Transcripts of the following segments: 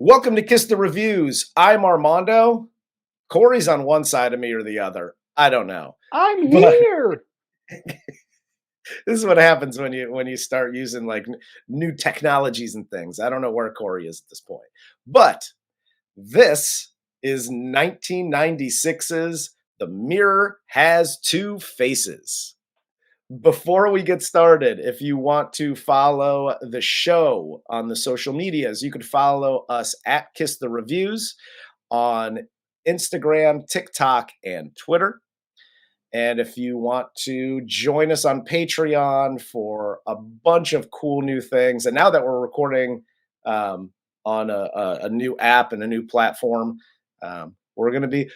Welcome to Kiss the Reviews. I'm Armando. Corey's on one side of me or the other. I don't know. I'm But here. this is what happens when you start using like new technologies and things. I don't know where Corey is at this point. But this is 1996's The Mirror Has Two Faces. Before we get started, if you want to follow the show on the social medias, you can follow us at Kiss the Reviews on Instagram, TikTok, and Twitter. And if you want to join us on Patreon for a bunch of cool new things, and now that we're recording on a new app and a new platform, we're gonna be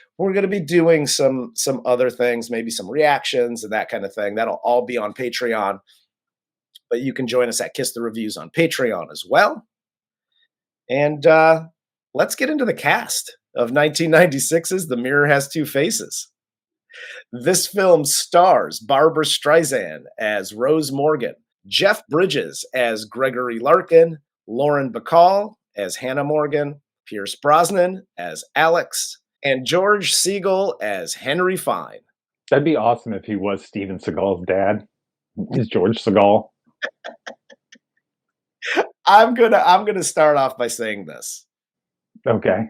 doing some other things, maybe some reactions and that kind of thing. That'll all be on Patreon. But you can join us at Kiss the Reviews on Patreon as well. And let's get into the cast of 1996's The Mirror Has Two Faces. This film stars Barbra Streisand as Rose Morgan, Jeff Bridges as Gregory Larkin, Lauren Bacall as Hannah Morgan, Pierce Brosnan as Alex, and George Segal as Henry Fine. That'd be awesome if he was Steven Seagal's dad. He's George Segal. I'm gonna start off by saying this. Okay.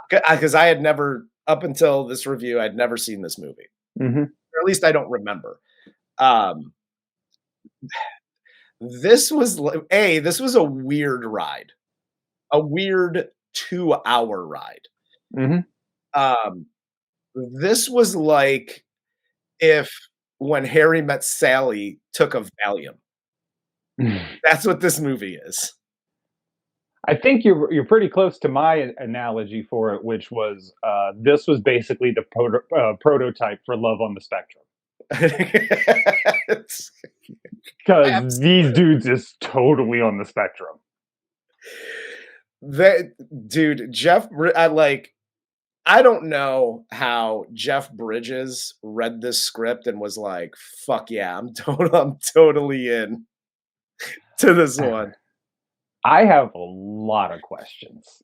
Because I had never, up until this review, I'd never seen this movie. Mm-hmm. Or at least I don't remember. This was a weird ride. A weird 2-hour ride. Mm-hmm. This was like if When Harry Met Sally took a Valium. That's what this movie is. I think you're pretty close to my analogy for it, which was this was basically the prototype for Love on the Spectrum. Because these dudes is totally on the spectrum. I don't know how Jeff Bridges read this script and was like, "Fuck yeah, I'm totally in to this one." I have a lot of questions.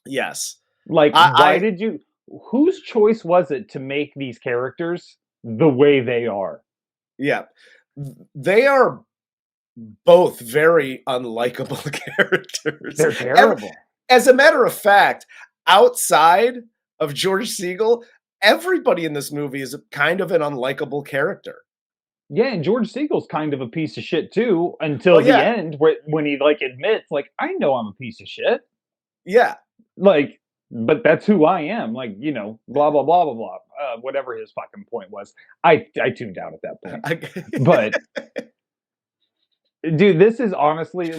Yes, like whose choice was it to make these characters the way they are? Yeah, they are both very unlikable characters. They're terrible. As a matter of fact, outside of George Segal, everybody in this movie is kind of an unlikable character. Yeah, and George Segal's kind of a piece of shit too, until the end, when he admits, I know I'm a piece of shit. Yeah. But that's who I am. Blah, blah, blah, blah, blah. Whatever his fucking point was. I tuned out at that point. But, dude, this is honestly,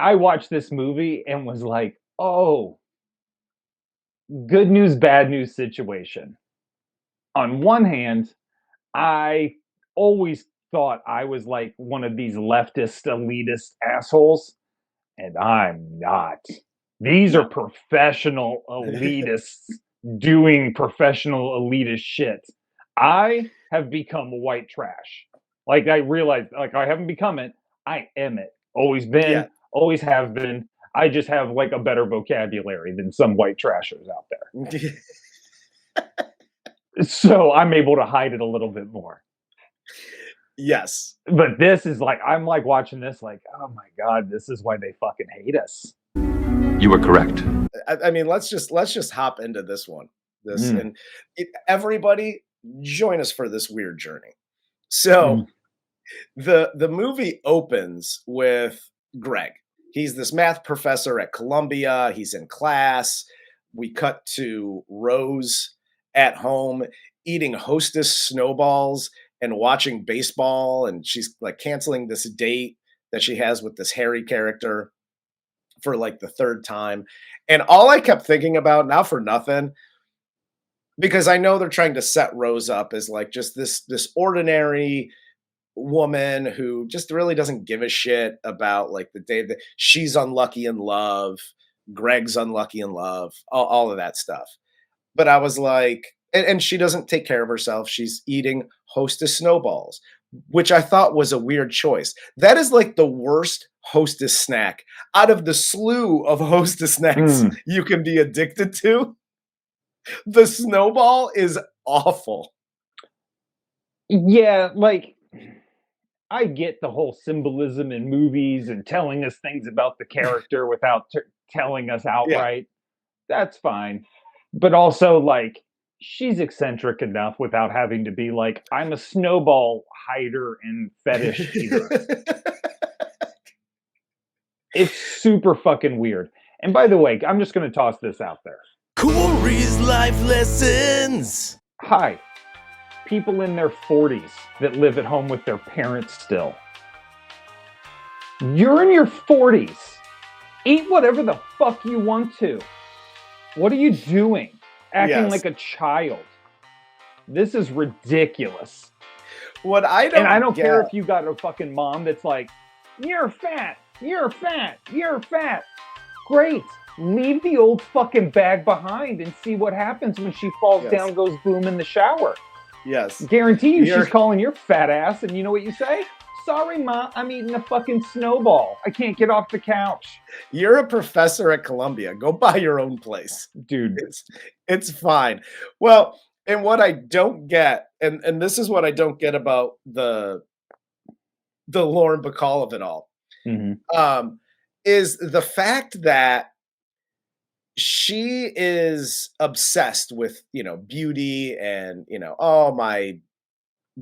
I watched this movie and was like, oh, good news, bad news situation. On one hand, I always thought I was like one of these leftist, elitist assholes, and I'm not. These are professional elitists doing professional elitist shit. I have become white trash. I realized, I haven't become it. I am it. Always been, always have been. I just have a better vocabulary than some white trashers out there. So I'm able to hide it a little bit more. Yes. But this is I'm watching this oh my God, this is why they fucking hate us. You were correct. I mean, let's just hop into this one. And everybody join us for this weird journey. So the movie opens with Greg. He's this math professor at Columbia. He's in class. We cut to Rose at home eating Hostess snowballs and watching baseball. And she's canceling this date that she has with this Harry character for the third time. And all I kept thinking about, now for nothing, because I know they're trying to set Rose up as just this ordinary woman who just really doesn't give a shit about the day that she's unlucky in love, Greg's unlucky in love, all of that stuff. But I was and she doesn't take care of herself. She's eating Hostess snowballs, which I thought was a weird choice. That is the worst Hostess snack. Out of the slew of Hostess snacks you can be addicted to, the Snowball is awful. Yeah, like, I get the whole symbolism in movies and telling us things about the character without telling us outright. That's fine. But also, like, she's eccentric enough without having to be like, I'm a Snowball hider and fetish eater. It's super fucking weird. And by the way, I'm just going to toss this out there. Corey's life lessons. Hi, people in their 40s that live at home with their parents still. You're in your 40s. Eat whatever the fuck you want to. What are you doing? Acting like a child. This is ridiculous. What I don't And I don't get, care if you got a fucking mom that's like, you're fat, you're fat, you're fat. Great. Leave the old fucking bag behind and see what happens when she falls down, goes boom in the shower. Yes. Guarantee you she's calling your fat ass, and you know what you say? Sorry, Ma, I'm eating a fucking Snowball. I can't get off the couch. You're a professor at Columbia. Go buy your own place. Dude. It's fine. Well, and what I don't get, and this is what I don't get about the Lauren Bacall of it all, is the fact that she is obsessed with, beauty and, oh, my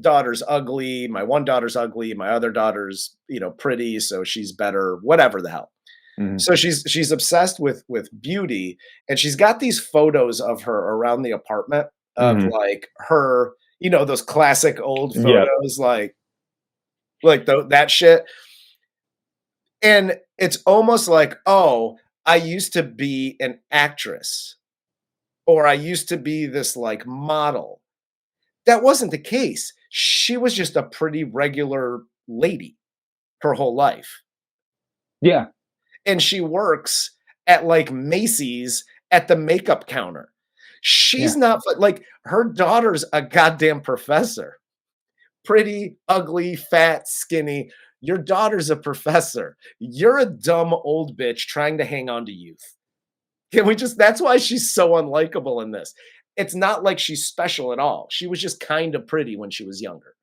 daughter's ugly, my one daughter's ugly, my other daughter's, pretty, so she's better, whatever the hell. So she's obsessed with beauty, and she's got these photos of her around the apartment of like her, those classic old photos, like that shit. And it's almost like, oh, I used to be an actress, or I used to be this like model. That wasn't the case. She was just a pretty regular lady her whole life. Yeah. And she works at like Macy's at the makeup counter. She's not like, her daughter's a goddamn professor. Pretty, ugly, fat, skinny. Your daughter's a professor. You're a dumb old bitch trying to hang on to youth. Can we that's why she's so unlikable in this. It's not like she's special at all. She was just kind of pretty when she was younger.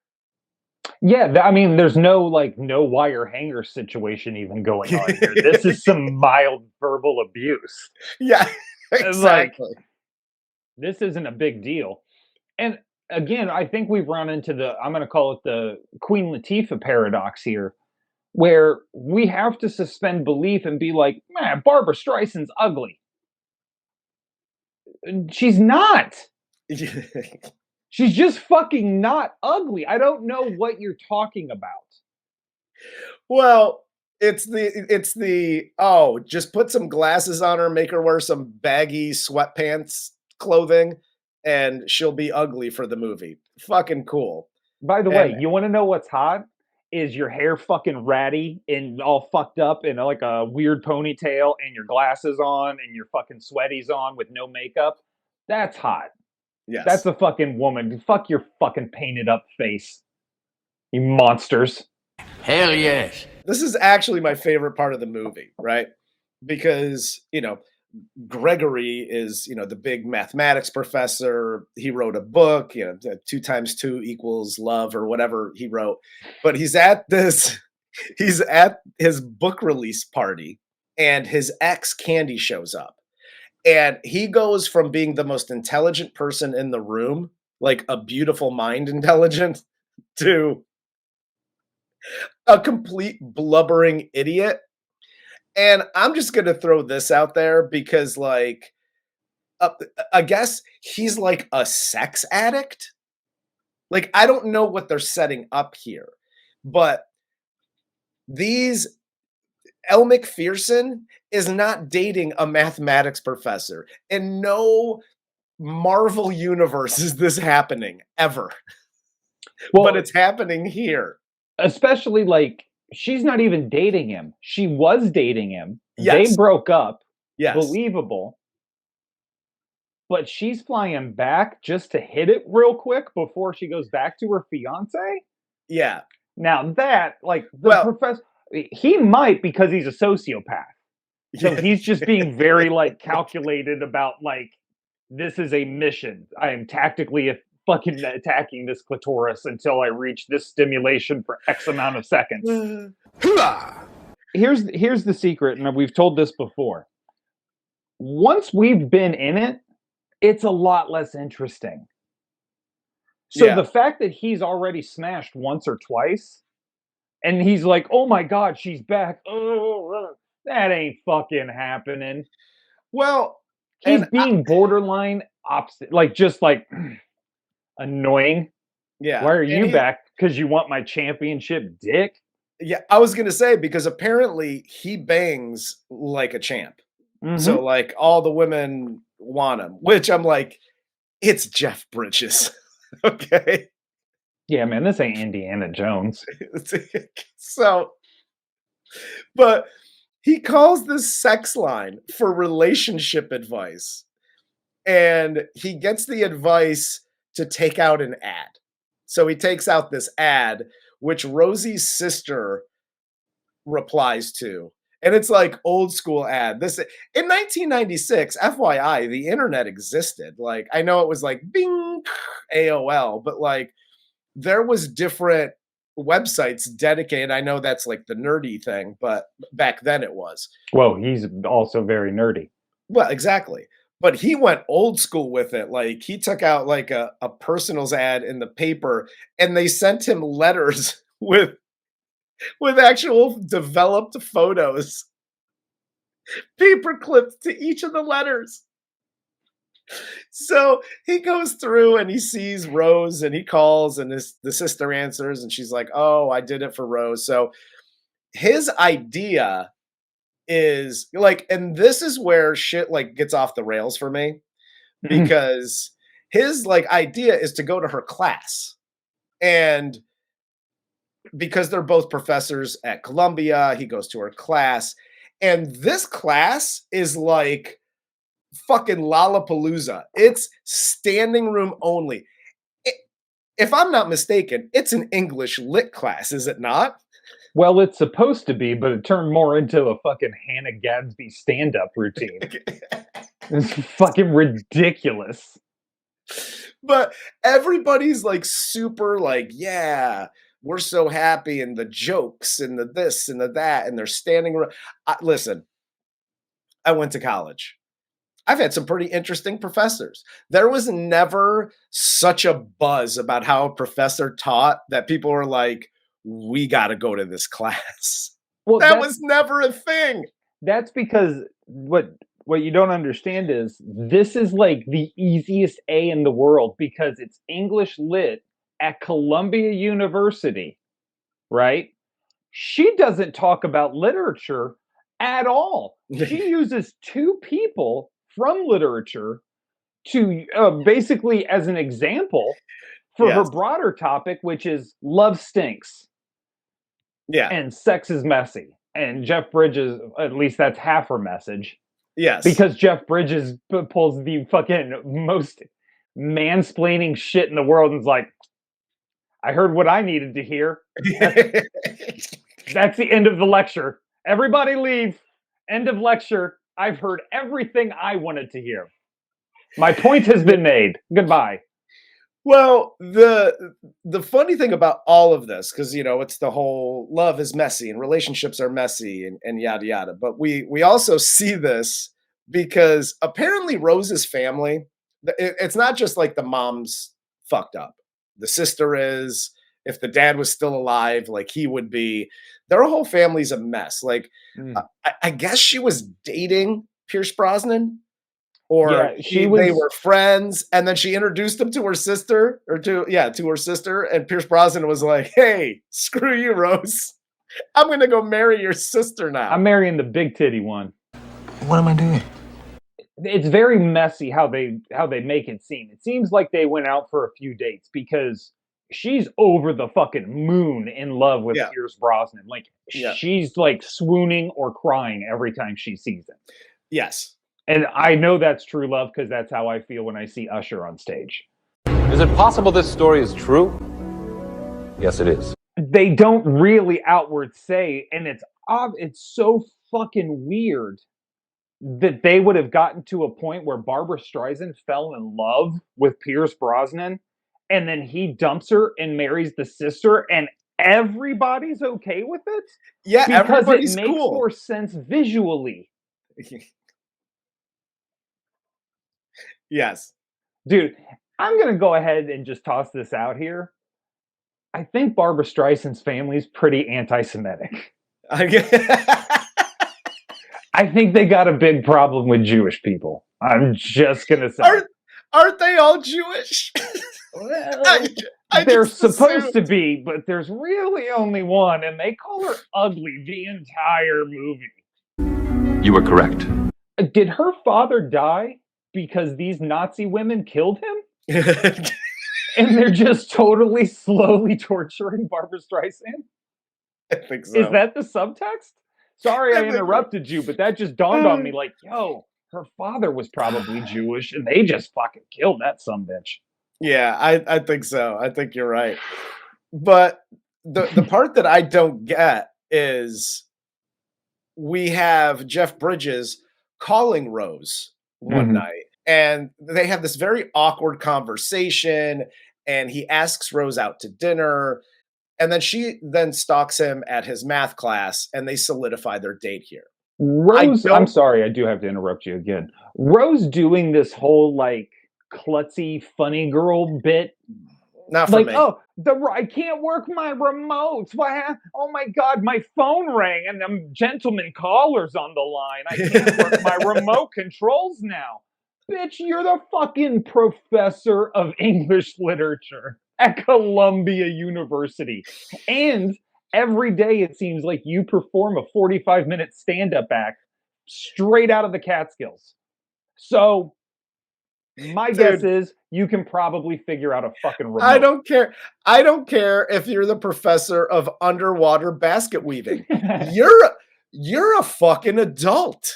Yeah, I mean, there's no wire hanger situation even going on here. This is some mild verbal abuse. Yeah, exactly. Like, this isn't a big deal. And again, I think we've run into I'm going to call it the Queen Latifah paradox here, where we have to suspend belief and be like, man, Barbra Streisand's ugly. She's not. She's just fucking not ugly. I don't know what you're talking about. Well, it's the just put some glasses on her, make her wear some baggy sweatpants clothing, and she'll be ugly for the movie. Fucking cool. By the way, you want to know what's hot? Is your hair fucking ratty and all fucked up in like a weird ponytail and your glasses on and your fucking sweaties on with no makeup? That's hot. Yes. That's a fucking woman. Fuck your fucking painted up face. You monsters. Hell yes. This is actually my favorite part of the movie, right? Because, Gregory is, the big mathematics professor. He wrote a book, 2 × 2 = love, or whatever he wrote. But he's at his book release party, and his ex Candy shows up. And he goes from being the most intelligent person in the room, like a beautiful mind intelligent, to a complete blubbering idiot. And I'm just going to throw this out there because, like, I guess he's like a sex addict. Like, I don't know what they're setting up here, but Elle McPherson is not dating a mathematics professor. In no Marvel universe is this happening ever. Well, but it's happening here. Especially, like, she's not even dating him. She was dating him. Yes. They broke up. Yes. Believable. But she's flying back just to hit it real quick before she goes back to her fiance? Yeah. Now that, like, the professor... He might, because he's a sociopath. So he's just being very like calculated about like, this is a mission. I am tactically fucking attacking this clitoris until I reach this stimulation for X amount of seconds. Here's the secret, and we've told this before. Once we've been in it, it's a lot less interesting. So the fact that he's already smashed once or twice, and he's like, oh my God, she's back. Oh, that ain't fucking happening. Well, he's being borderline opposite, like just like annoying. Yeah. Why are you back? Because you want my championship dick? Yeah, I was gonna say, because apparently he bangs like a champ. So like all the women want him, which I'm like, it's Jeff Bridges. Okay. Yeah, man, this ain't Indiana Jones. So, but he calls this sex line for relationship advice. And he gets the advice to take out an ad. So he takes out this ad, which Rosie's sister replies to. And it's like old school ad. This in 1996, FYI, the internet existed. Like, I know it was like Bing, AOL, but like there was different websites dedicated. I know that's like the nerdy thing, but back then it was. Well, he's also very nerdy. Well, exactly. But he went old school with it. Like he took out like a personals ad in the paper, and they sent him letters with actual developed photos, paper clipped to each of the letters. So he goes through and he sees Rose and he calls, and the sister answers, and she's like, oh, I did it for Rose. So his idea is like, and this is where shit like gets off the rails for me, because his like idea is to go to her class, and because they're both professors at Columbia, he goes to her class, and this class is like fucking Lollapalooza. It's standing room only. If I'm not mistaken, it's an English lit class, is it not? Well, it's supposed to be, but it turned more into a fucking Hannah Gadsby stand-up routine. It's fucking ridiculous. But everybody's like super like, yeah, we're so happy, and the jokes and the this and the that, and they're standing around. Listen, I went to college. I've had some pretty interesting professors. There was never such a buzz about how a professor taught that people were like, we got to go to this class. Well, that was never a thing. That's because what you don't understand is this is like the easiest A in the world, because it's English lit at Columbia University, right? She doesn't talk about literature at all. She uses two people from literature to basically as an example for her broader topic, which is love stinks. Yeah. And sex is messy. And Jeff Bridges, at least that's half her message. Yes. Because Jeff Bridges pulls the fucking most mansplaining shit in the world and is like, I heard what I needed to hear. That's the end of the lecture. Everybody leave. End of lecture. I've heard everything I wanted to hear. My point has been made. Goodbye. Well, the funny thing about all of this, because, you know, it's the whole love is messy and relationships are messy and yada, yada. But we also see this because apparently Rose's family, it's not just like the mom's fucked up. The sister is, if the dad was still alive, like he would be, their whole family's a mess. Like, I guess she was dating Pierce Brosnan. Or they were friends, and then she introduced him to her sister, to her sister, and Pierce Brosnan was like, hey, screw you, Rose. I'm going to go marry your sister now. I'm marrying the big titty one. What am I doing? It's very messy how they make it seem. It seems like they went out for a few dates because she's over the fucking moon in love with Pierce Brosnan. Like, she's like swooning or crying every time she sees him. Yes. And I know that's true love because that's how I feel when I see Usher on stage. Is it possible this story is true? Yes, it is. they don't really outward say, and it's so fucking weird that they would have gotten to a point where Barbra Streisand fell in love with Pierce Brosnan, and then he dumps her and marries the sister, and everybody's okay with it Yeah, because it everybody's makes cool. more sense visually. Yes. Dude, I'm going to go ahead and just toss this out here. I think Barbra Streisand's family is pretty anti-Semitic. I think they got a big problem with Jewish people. I'm just going to say. Aren't they all Jewish? Well, they're supposed to be, but there's really only one, and they call her ugly the entire movie. You were correct. Did her father die because these Nazi women killed him? And they're just totally slowly torturing Barbra Streisand? I think so. Is that the subtext? Sorry I interrupted you, but that just dawned on me like, yo, her father was probably Jewish, and they just fucking killed that sumbitch. Yeah, I think so. I think you're right. But the part that I don't get is we have Jeff Bridges calling Rose one night, and they have this very awkward conversation, and he asks Rose out to dinner, and then she then stalks him at his math class, and they solidify their date here. Rose, I'm sorry, I do have to interrupt you again. Rose doing this whole like klutzy funny girl bit. Not for me. Oh, I can't work my remotes. Why? Oh my God, my phone rang and gentleman callers on the line. I can't work my remote controls now. Bitch, you're the fucking professor of English literature at Columbia University. And every day it seems like you perform a 45-minute stand-up act straight out of the Catskills. So my guess is you can probably figure out a fucking remote. I don't care. I don't care if you're the professor of underwater basket weaving. You're a fucking adult.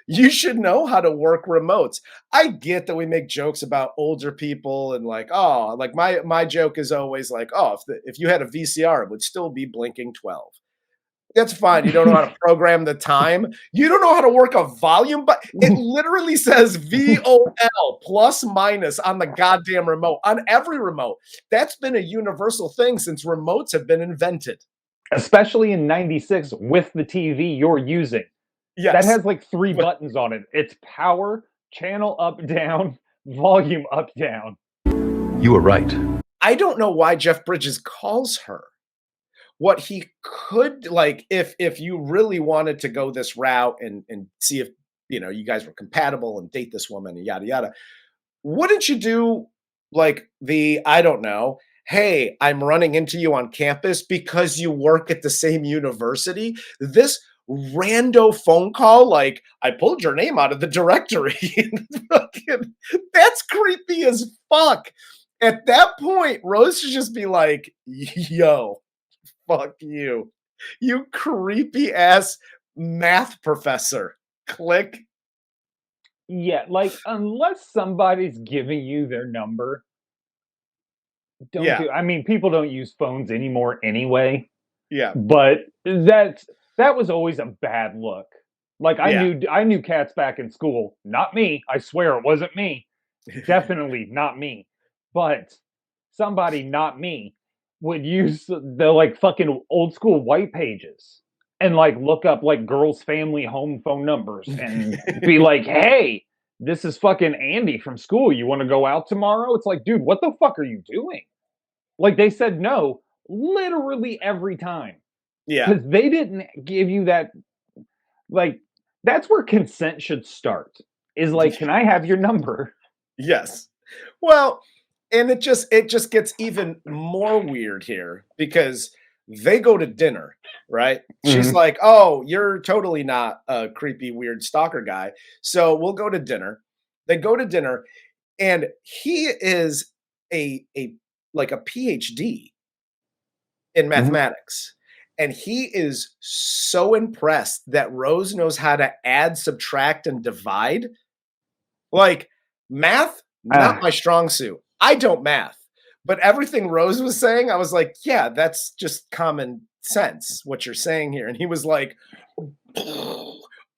You should know how to work remotes. I get that we make jokes about older people and like, oh, like my joke is always like, oh, if you had a VCR, it would still be blinking 12. That's fine. You don't know how to program the time. You don't know how to work a volume, but it literally says VOL plus minus on the goddamn remote, on every remote. That's been a universal thing since remotes have been invented. Especially in 96 with the TV you're using. Yes. That has like 3 buttons on it. It's power, channel up, down, volume up, down. You were right. I don't know why Jeff Bridges calls her. What he could, like, if you really wanted to go this route and see if, you know, you guys were compatible and date this woman and yada, yada, wouldn't you do like I don't know, hey, I'm running into you on campus because you work at the same university? This rando phone call, like, I pulled your name out of the directory. That's creepy as fuck. At that point, Rose should just be like, yo, fuck you. You creepy ass math professor. Click. Yeah, like, unless somebody's giving you their number, I mean, people don't use phones anymore anyway. Yeah. But that was always a bad look. Like, I knew cats back in school. Not me. I swear it wasn't me. Definitely not me. But somebody not me would use the like fucking old school white pages and like look up like girls' family home phone numbers and be like, hey, this is fucking Andy from school. You want to go out tomorrow? It's like, dude, what the fuck are you doing? Like, they said no literally every time. Yeah. Because they didn't give you that. Like, that's where consent should start. Is like, can I have your number? Yes. Well, and it just gets even more weird here because they go to dinner, right? Mm-hmm. She's like, oh, you're totally not a creepy, weird stalker guy. So we'll go to dinner. They go to dinner, and he is a PhD in mathematics. Mm-hmm. And he is so impressed that Rose knows how to add, subtract, and divide. Like, math, not my strong suit. I don't math, But everything Rose was saying, I was like, yeah, that's just common sense, what you're saying here. And he was like,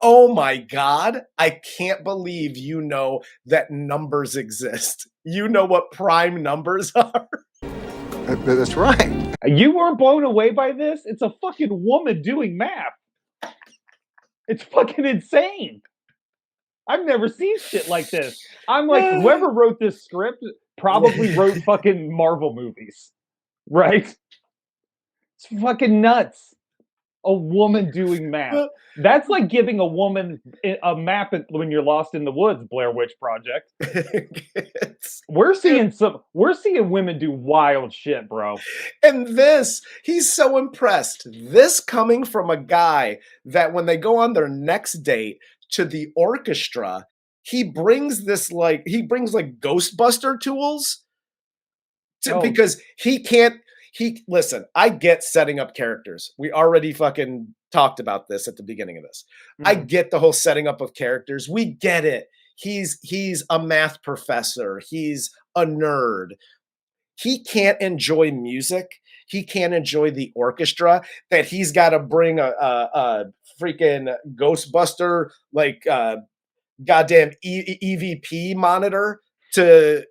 oh my God, I can't believe you know that numbers exist. You know what prime numbers are? That's right. You weren't blown away by this? It's a fucking woman doing math. It's fucking insane. I've never seen shit like this. I'm like, whoever wrote this script probably wrote fucking Marvel movies, right? It's fucking nuts. A woman doing math. That's like giving a woman a map when you're lost in the woods, Blair Witch Project. We're seeing women do wild shit, bro. And this, he's so impressed. This coming from a guy that when they go on their next date to the orchestra, he brings Ghostbuster tools because listen, I get setting up characters. We already fucking talked about this at the beginning of this. Mm-hmm. I get the whole setting up of characters. We get it. He's a math professor. He's a nerd. He can't enjoy music. He can't enjoy the orchestra. That he's got to bring a freaking Ghostbuster goddamn EVP monitor to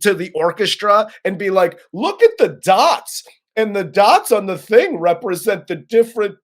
the orchestra and be like, look at the dots. And the dots on the thing represent the different...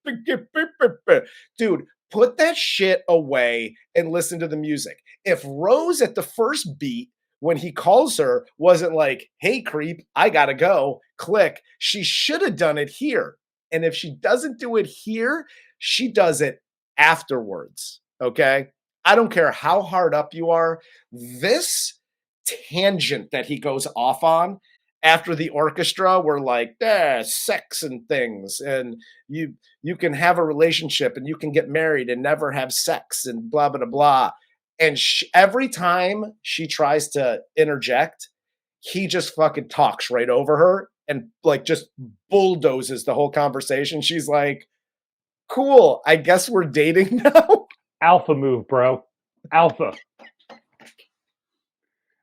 Dude, put that shit away and listen to the music. If Rose at the first beat, when he calls her, wasn't like, hey, creep, I gotta go, click, she should have done it here. And if she doesn't do it here, she does it afterwards, okay? I don't care how hard up you are. This tangent that he goes off on after the orchestra were like, sex and things, and you can have a relationship and you can get married and never have sex and blah, blah, blah. And every time she tries to interject, he just fucking talks right over her and like just bulldozes the whole conversation. She's like, cool, I guess we're dating now. Alpha move, bro. Alpha.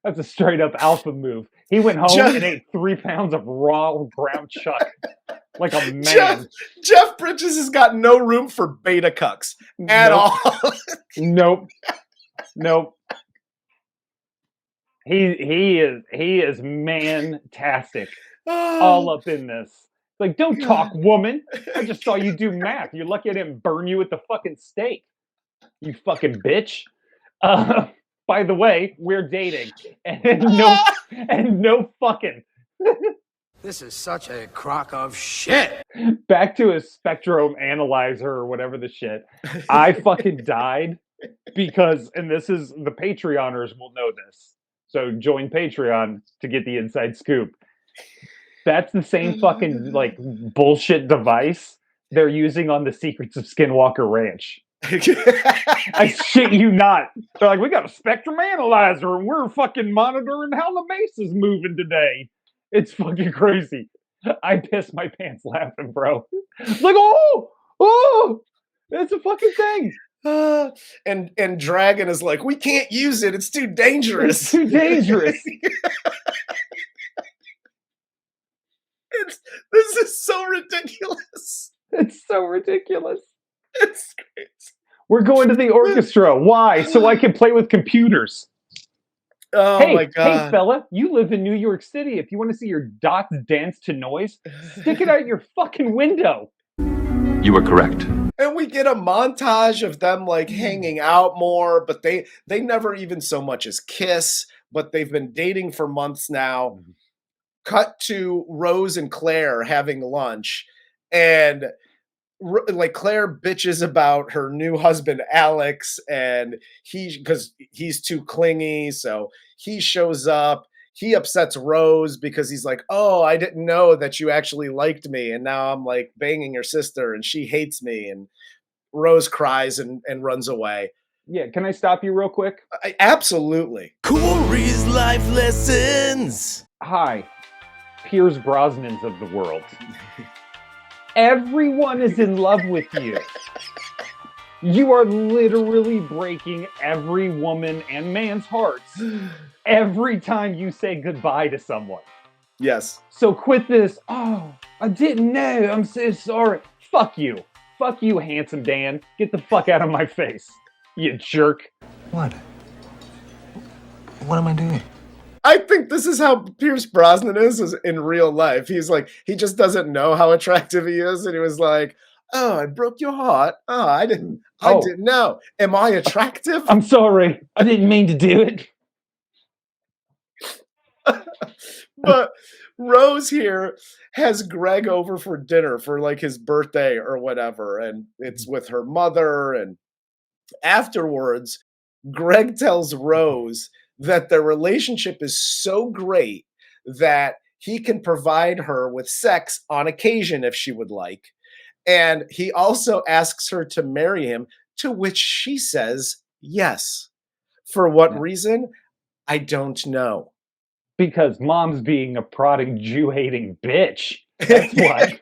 That's a straight up alpha move. He went home and ate 3 pounds of raw ground chuck like a man. Jeff Bridges has got no room for beta cucks at all. Nope. He is man-tastic. All up in this. Like, don't talk, woman. I just saw you do math. You're lucky I didn't burn you at the fucking stake. You fucking bitch. By the way, we're dating. And no fucking. This is such a crock of shit. Back to his spectrum analyzer or whatever the shit. I fucking died because, and this is, the Patreoners will know this. So join Patreon to get the inside scoop. That's the same fucking like bullshit device they're using on the Secrets of Skinwalker Ranch. I shit you not. They're like, we got a spectrum analyzer and we're fucking monitoring how the mace is moving today. It's fucking crazy. I pissed my pants laughing, bro. Like, oh, it's a fucking thing. And Dragon is like, we can't use it. It's too dangerous. It's too dangerous. This is so ridiculous. It's so ridiculous. It's crazy. We're going to the orchestra. Why? So I can play with computers. Oh my God. Hey, fella, you live in New York City. If you want to see your dots dance to noise, stick it out your fucking window. You were correct. And we get a montage of them like hanging out more, but they never even so much as kiss, but they've been dating for months now. Cut to Rose and Claire having lunch, and like Claire bitches about her new husband Alex, and because he's too clingy, so he shows up. He upsets Rose because he's like, oh, I didn't know that you actually liked me, and now I'm like banging your sister and she hates me. And Rose cries and runs away. Yeah, can I stop you real quick? Absolutely. Corey's life lessons. Hi, Piers Brosnans of the world. Everyone is in love with you. You are literally breaking every woman and man's hearts every time you say goodbye to someone. Yes. So quit this. Oh, I didn't know. I'm so sorry. Fuck you. Fuck you, handsome Dan. Get the fuck out of my face, you jerk. What? What am I doing? I think this is how Pierce Brosnan is in real life. He's like, he just doesn't know how attractive he is. And he was like, oh, I broke your heart. Oh, I didn't know. Am I attractive? I'm sorry. I didn't mean to do it. But Rose here has Greg over for dinner for like his birthday or whatever. And it's with her mother. And afterwards, Greg tells Rose that their relationship is so great that he can provide her with sex on occasion if she would like. And he also asks her to marry him, to which she says yes. For what reason? I don't know. Because mom's being a prodding Jew-hating bitch. That's why.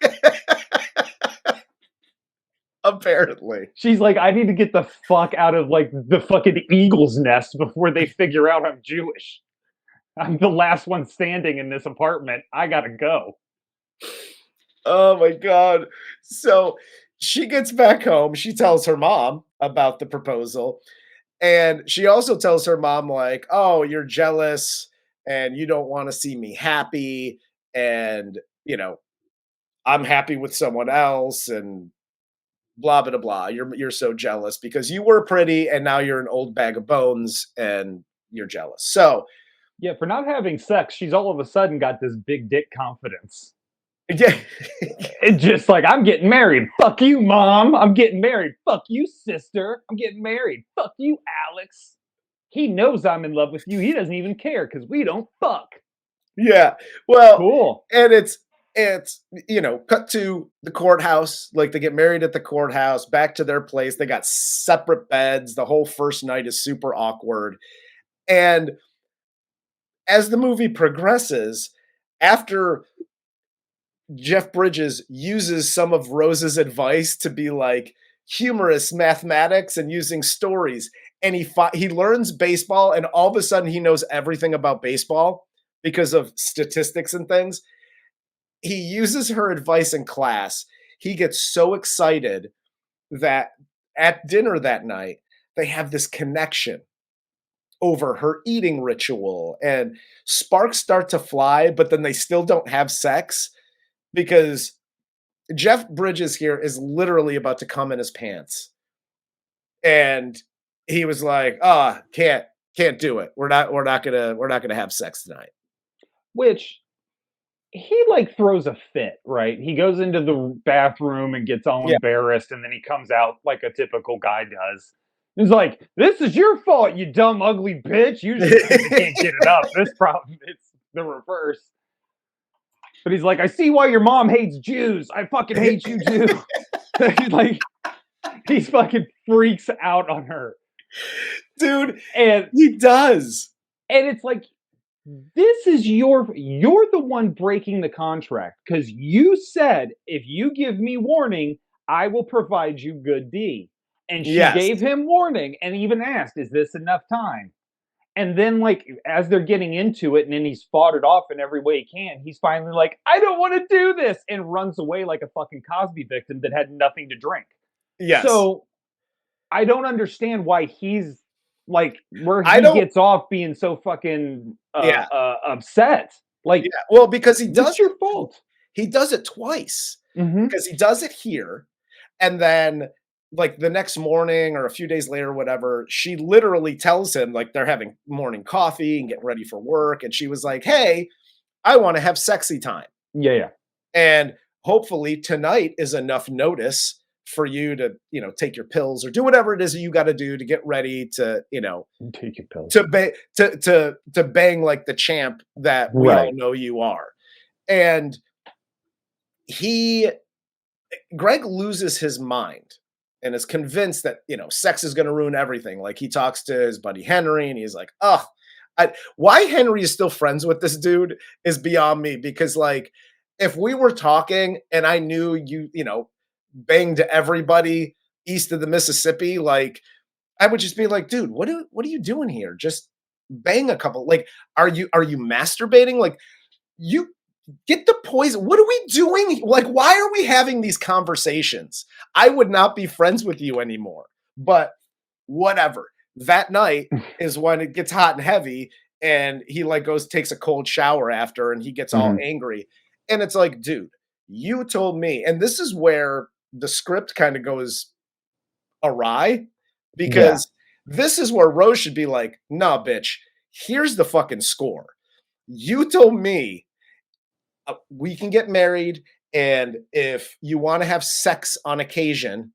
Apparently. She's like, I need to get the fuck out of like the fucking eagle's nest before they figure out I'm Jewish. I'm the last one standing in this apartment. I gotta go. Oh my God. So she gets back home. She tells her mom about the proposal. And she also tells her mom, like, oh, you're jealous and you don't want to see me happy. And, you know, I'm happy with someone else and blah, blah, blah. You're so jealous because you were pretty and now you're an old bag of bones and you're jealous. So, yeah, for not having sex, she's all of a sudden got this big dick confidence. Yeah. It's just like, I'm getting married. Fuck you, mom. I'm getting married. Fuck you, sister. I'm getting married. Fuck you, Alex. He knows I'm in love with you. He doesn't even care because we don't fuck. Yeah. Well, cool. And it's, you know, cut to the courthouse. Like they get married at the courthouse, back to their place. They got separate beds. The whole first night is super awkward. And as the movie progresses, after Jeff Bridges uses some of Rose's advice to be like humorous mathematics and using stories, and he learns baseball, and all of a sudden he knows everything about baseball because of statistics and things. He uses her advice in class. He gets so excited that at dinner that night, they have this connection over her eating ritual, and sparks start to fly, but then they still don't have sex because Jeff Bridges here is literally about to come in his pants. And he was like, can't do it. We're not gonna have sex tonight. Which he like throws a fit, right? He goes into the bathroom and gets all embarrassed, and then he comes out like a typical guy does. He's like, "This is your fault, you dumb, ugly bitch. Usually you can't get it up. This problem, it's the reverse." But he's like, "I see why your mom hates Jews. I fucking hate you too." Like, he fucking freaks out on her, dude, and he does. And it's like, this is you're the one breaking the contract because you said if you give me warning, I will provide you good D. And she gave him warning and even asked, "Is this enough time?" And then, like, as they're getting into it, and then he's fought it off in every way he can, he's finally like, "I don't want to do this," and runs away like a fucking Cosby victim that had nothing to drink. Yes. So I don't understand why he's like where he gets off being so fucking upset. Like, well, because he does your fault. He does it twice because he does it here, and then like the next morning or a few days later, whatever, she literally tells him like they're having morning coffee and getting ready for work, and she was like, "Hey, I want to have sexy time." Yeah. And hopefully tonight is enough notice for you to, you know, take your pills or do whatever it is that you got to do to get ready to, you know, take your pills to bang like the champ that we all know you are. And Greg loses his mind and is convinced that, you know, sex is going to ruin everything. Like he talks to his buddy Henry and he's like, why Henry is still friends with this dude is beyond me, because like, if we were talking and I knew you know, banged everybody east of the Mississippi, like I would just be like, dude, what are you doing here? Just bang a couple. Like, are you masturbating? Like, you get the poison. What are we doing? Like, why are we having these conversations? I would not be friends with you anymore. But whatever. That night is when it gets hot and heavy, and he like takes a cold shower after, and he gets all angry. And it's like, dude, you told me, and this is where the script kind of goes awry, because this is where Rose should be like, nah, bitch, here's the fucking score. You told me we can get married, and if you want to have sex on occasion,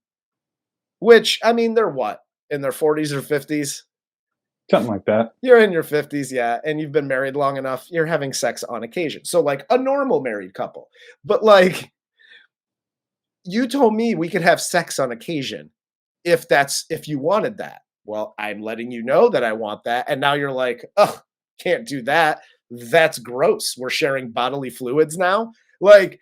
which, I mean, they're what? In their 40s or 50s? Something like that. You're in your 50s, yeah, and you've been married long enough, you're having sex on occasion. So, like, a normal married couple. But, like, you told me we could have sex on occasion if you wanted that. Well, I'm letting you know that I want that, and now you're like, oh, can't do that. That's gross. We're sharing bodily fluids now. Like,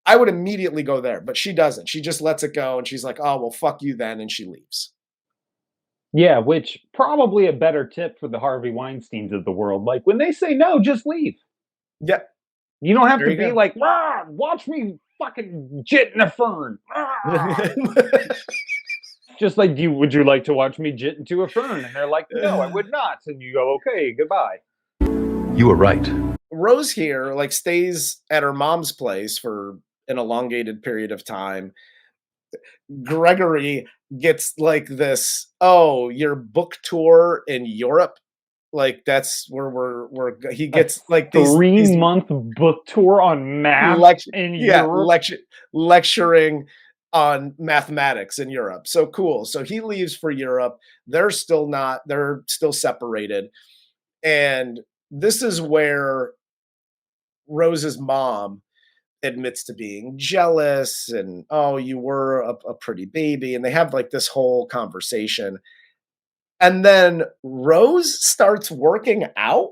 I would immediately go there, but she doesn't. She just lets it go, and she's like, oh, well, fuck you then, and she leaves. Yeah, which probably a better tip for the Harvey Weinsteins of the world. Like, when they say no, just leave. Yeah. You don't have There to you be go. like, "Rah, watch me fucking jit in a fern." Just like, would you like to watch me jit into a fern? And they're like, no, I would not. And you go, okay, goodbye. You were right. Rose here, like, stays at her mom's place for an elongated period of time. Gregory gets like this, oh, your book tour in Europe, like that's where he gets like these 3-month book tour on math in Europe. lecturing on mathematics in Europe. So cool. So he leaves for Europe. They're still separated. And this is where Rose's mom admits to being jealous, and, oh, you were a pretty baby. And they have like this whole conversation. And then Rose starts working out,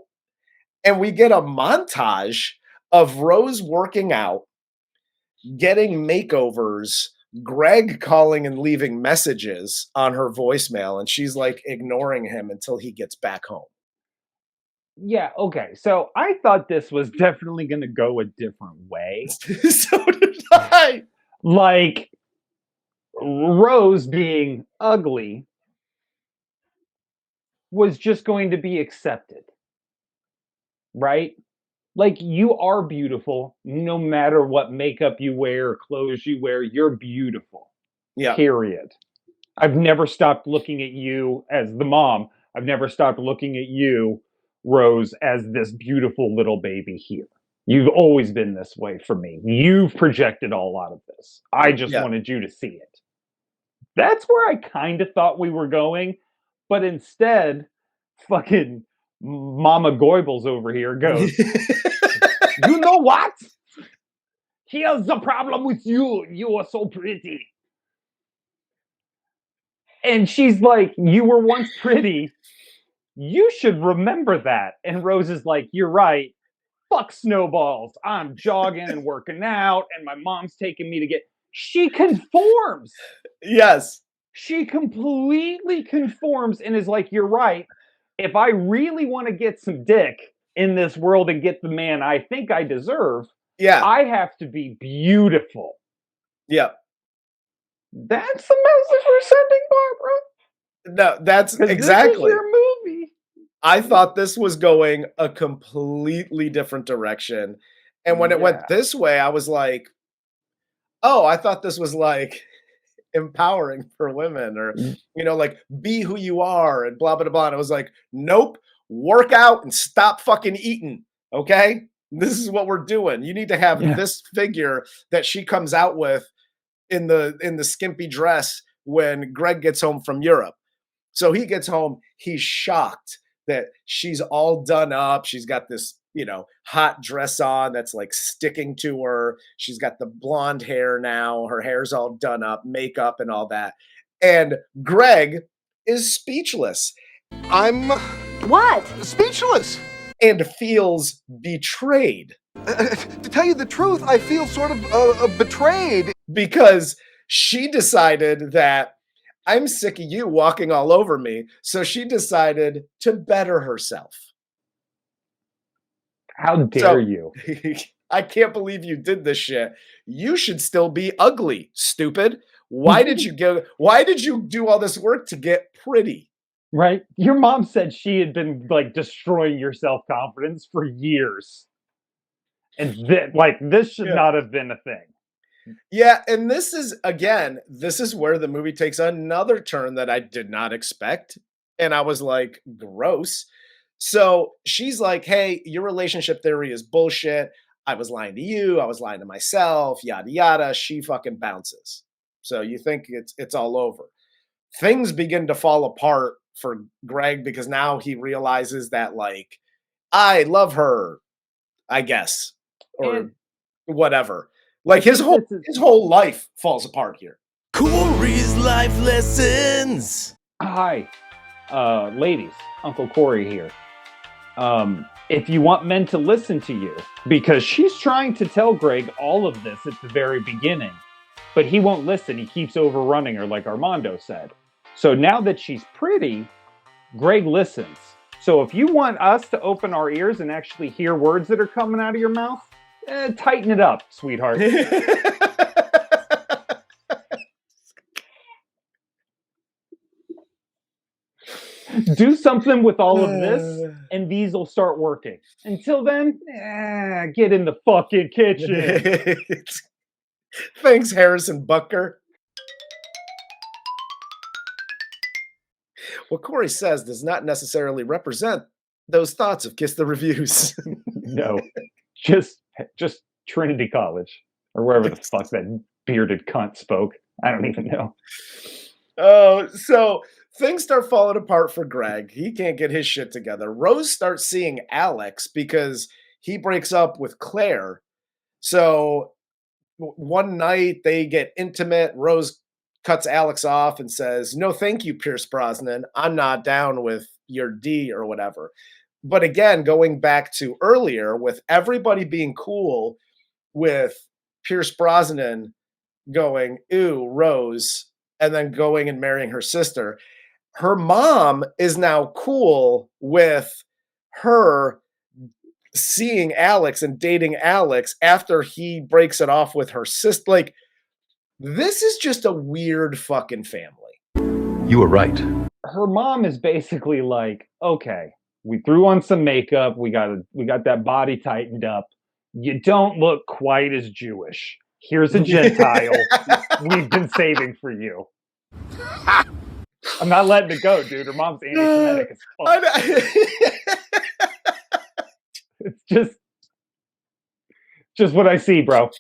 and we get a montage of Rose working out, getting makeovers, Greg calling and leaving messages on her voicemail, and she's like ignoring him until he gets back home. Yeah, okay. So I thought this was definitely going to go a different way. So did I. Like, Rose being ugly was just going to be accepted. Right? Like, you are beautiful no matter what makeup you wear or clothes you wear. You're beautiful. Yeah. Period. I've never stopped looking at you as the mom. I've never stopped looking at you, Rose, as this beautiful little baby here. You've always been this way for me. You've projected a lot of this. I just wanted you to see it. That's where I kind of thought we were going, but instead, fucking Mama Goebbels over here goes, you know what? Here's the problem with you. You are so pretty. And she's like, you were once pretty. You should remember that. And Rose is like, you're right. Fuck snowballs. I'm jogging and working out, and my mom's taking me to get... She conforms. Yes. She completely conforms and is like, you're right. If I really want to get some dick in this world and get the man I think I deserve, I have to be beautiful. Yeah. That's the message we're sending, Barbara. No, that's exactly. This is your movie. I thought this was going a completely different direction. And when it went this way, I was like, oh, I thought this was like empowering for women, or, you know, like, be who you are and blah, blah, blah. And I was like, nope, work out and stop fucking eating. Okay. This is what we're doing. You need to have this figure that she comes out with in the skimpy dress when Greg gets home from Europe. So he gets home, he's shocked that she's all done up. She's got this, you know, hot dress on that's like sticking to her. She's got the blonde hair now. Her hair's all done up, makeup and all that. And Greg is speechless. I'm... What? Speechless. And feels betrayed. To tell you the truth, I feel sort of betrayed. Because she decided that I'm sick of you walking all over me. So she decided to better herself. How dare you? I can't believe you did this shit. You should still be ugly, stupid. Why did you do all this work to get pretty? Right? Your mom said she had been like destroying your self-confidence for years. And this should not have been a thing. Yeah, and this is where the movie takes another turn that I did not expect. And I was like, gross. So she's like, hey, your relationship theory is bullshit. I was lying to you. I was lying to myself, yada, yada. She fucking bounces. So you think it's all over. Things begin to fall apart for Greg because now he realizes that, like, I love her, I guess, or whatever. Like his whole life falls apart here. Corey's life lessons. Hi, ladies, Uncle Corey here. If you want men to listen to you, because she's trying to tell Greg all of this at the very beginning, but he won't listen. He keeps overrunning her, like Armando said. So now that she's pretty, Greg listens. So if you want us to open our ears and actually hear words that are coming out of your mouth, tighten it up, sweetheart. Do something with all of this, and these will start working. Until then, get in the fucking kitchen. Thanks, Harrison Bucker. What Corey says does not necessarily represent those thoughts of Kiss the Reviews. No, just Trinity College, or wherever the fuck that bearded cunt spoke. I don't even know. Oh, so things start falling apart for Greg. He can't get his shit together. Rose starts seeing Alex because he breaks up with Claire. So one night they get intimate. Rose cuts Alex off and says, no, thank you, Pierce Brosnan. I'm not down with your D or whatever. But again, going back to earlier with everybody being cool with Pierce Brosnan going, ew, Rose, and then going and marrying her sister. Her mom is now cool with her seeing Alex and dating Alex after he breaks it off with her sister. Like, this is just a weird fucking family. You were right. Her mom is basically like, okay, we threw on some makeup. We got that body tightened up. You don't look quite as Jewish. Here's a Gentile we've been saving for you. I'm not letting it go, dude. Her mom's anti-Semitic as fuck. It's just what I see, bro.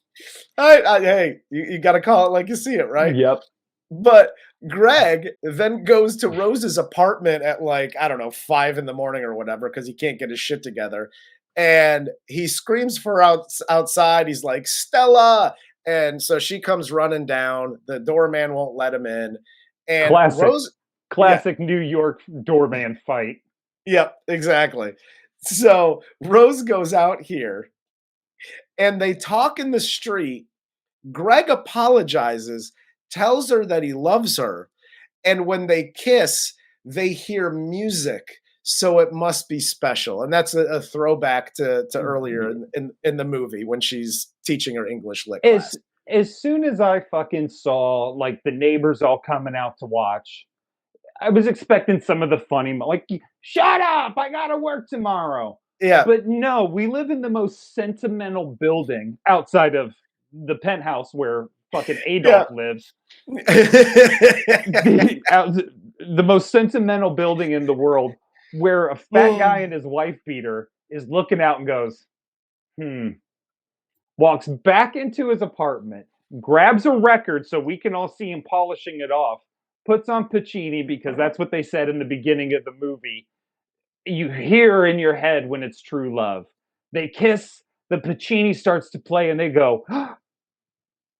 Hey, you got to call it like you see it, right? Yep. But Greg then goes to Rose's apartment at 5 a.m. or whatever, because he can't get his shit together. And he screams for her outside. He's like, Stella. And so she comes running down. The doorman won't let him in. And Classic New York doorman fight. Yep, exactly. So Rose goes out here and they talk in the street. Greg apologizes, tells her that he loves her. And when they kiss, they hear music. So it must be special. And that's a throwback to earlier in the movie when she's teaching her English lit class. As soon as I fucking saw the neighbors all coming out to watch, I was expecting some of the funny, shut up, I gotta work tomorrow. Yeah. But no, we live in the most sentimental building outside of the penthouse where fucking Adolf lives. The most sentimental building in the world, where a fat guy and his wife beater is looking out and goes, walks back into his apartment, grabs a record so we can all see him polishing it off, puts on Puccini because that's what they said in the beginning of the movie. You hear in your head when it's true love. They kiss, the Puccini starts to play, and they go,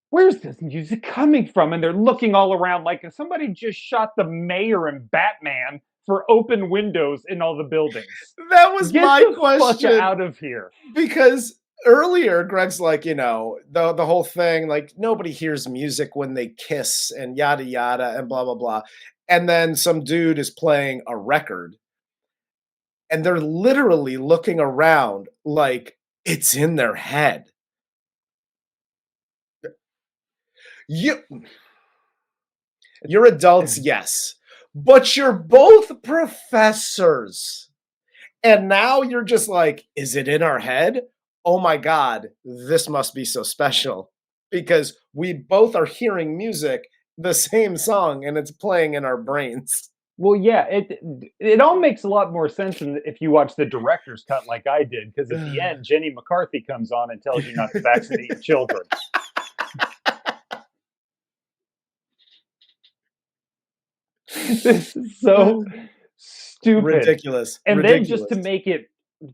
where's this music coming from? And they're looking all around like somebody just shot the mayor and Batman for open windows in all the buildings. That was my question. Fuck out of here. Because earlier, Greg's like, the whole thing, nobody hears music when they kiss and yada, yada, and blah, blah, blah. And then some dude is playing a record. And they're literally looking around like it's in their head. You're adults, yes, but you're both professors. And now you're just like, is it in our head? Oh my God, this must be so special because we both are hearing music, the same song, and it's playing in our brains. Well, yeah, it all makes a lot more sense if you watch the director's cut like I did, because at the end, Jenny McCarthy comes on and tells you not to vaccinate your children. This is so stupid. Ridiculous. And then just to make it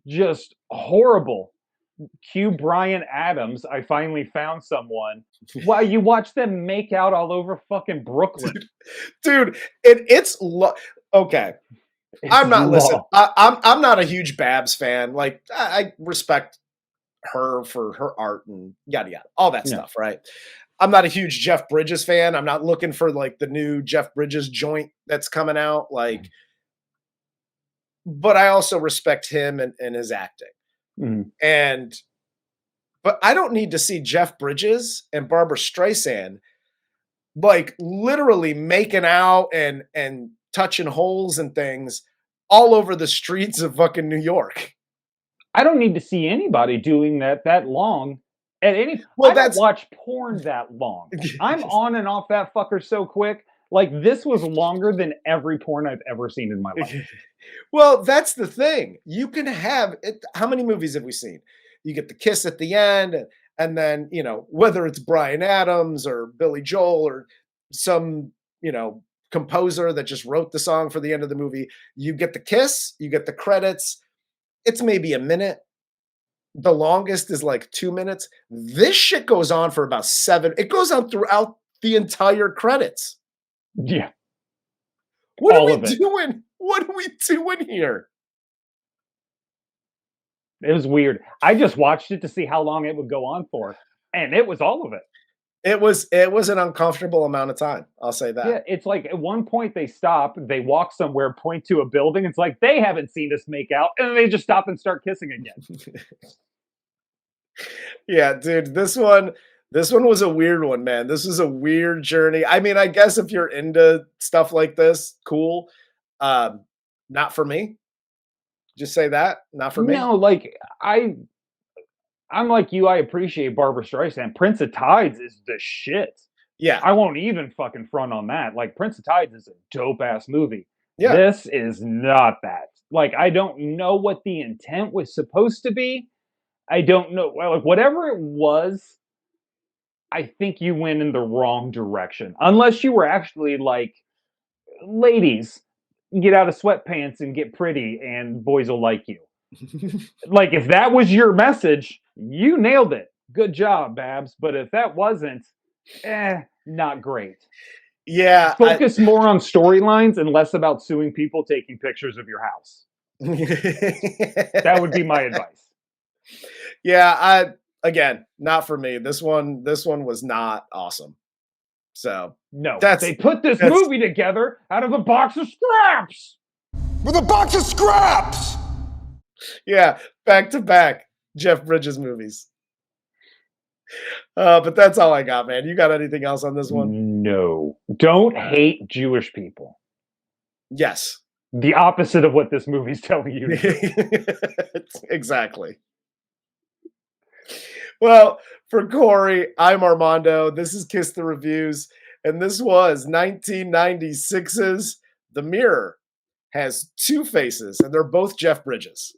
just horrible, cue Bryan Adams, I finally found someone. Wow, you watch them make out all over fucking Brooklyn. Dude, okay. I'm not listening. I'm not a huge Babs fan. Like, I respect her for her art and yada yada, all that stuff, right? I'm not a huge Jeff Bridges fan. I'm not looking for like the new Jeff Bridges joint that's coming out. Like, but I also respect him and his acting. But I don't need to see Jeff Bridges and Barbra Streisand like literally making out and touching holes and things all over the streets of fucking New York. I don't need to see anybody doing that long at any. I don't watch porn that long. I'm on and off that fucker so quick. Like, this was longer than every porn I've ever seen in my life. Well, that's the thing. You can have it. How many movies have we seen? You get the kiss at the end, and then, you know, whether it's Bryan Adams or Billy Joel or some, you know, composer that just wrote the song for the end of the movie, you get the kiss, you get the credits. It's maybe a minute. The longest is like 2 minutes. This shit goes on for about 7. It goes on throughout the entire credits. Yeah. What are we doing? What are we doing here? It was weird. I just watched it to see how long it would go on for, and it was all of it. It was an uncomfortable amount of time. I'll say that. Yeah, it's like at one point they stop, they walk somewhere, point to a building. It's like they haven't seen us make out, and then they just stop and start kissing again. Yeah, dude, this one was a weird one, man. This was a weird journey. I mean, I guess if you're into stuff like this, cool. Not for me. Just say that. Not for me. No, like I'm like you. I appreciate Barbra Streisand. Prince of Tides is the shit. Yeah. I won't even fucking front on that. Like, Prince of Tides is a dope ass movie. Yeah. This is not that. Like, I don't know what the intent was supposed to be. I don't know. Well, like, whatever it was, I think you went in the wrong direction. Unless you were actually like, ladies, get out of sweatpants and get pretty and boys will like you. Like, if that was your message, you nailed it. Good job, Babs. But if that wasn't, not great. Yeah. Focus more on storylines and less about suing people taking pictures of your house. That would be my advice. Yeah, again, not for me. This one was not awesome. So no, they put this movie together out of a box of scraps. With a box of scraps. Yeah, back to back Jeff Bridges movies. But that's all I got, man. You got anything else on this one? No. Don't to Jewish people. Yes. The opposite of what this movie's telling you to do. Exactly. Well, for Corey, I'm Armando. This is Kiss the Reviews, and this was 1996's The Mirror Has Two Faces, and they're both Jeff Bridges.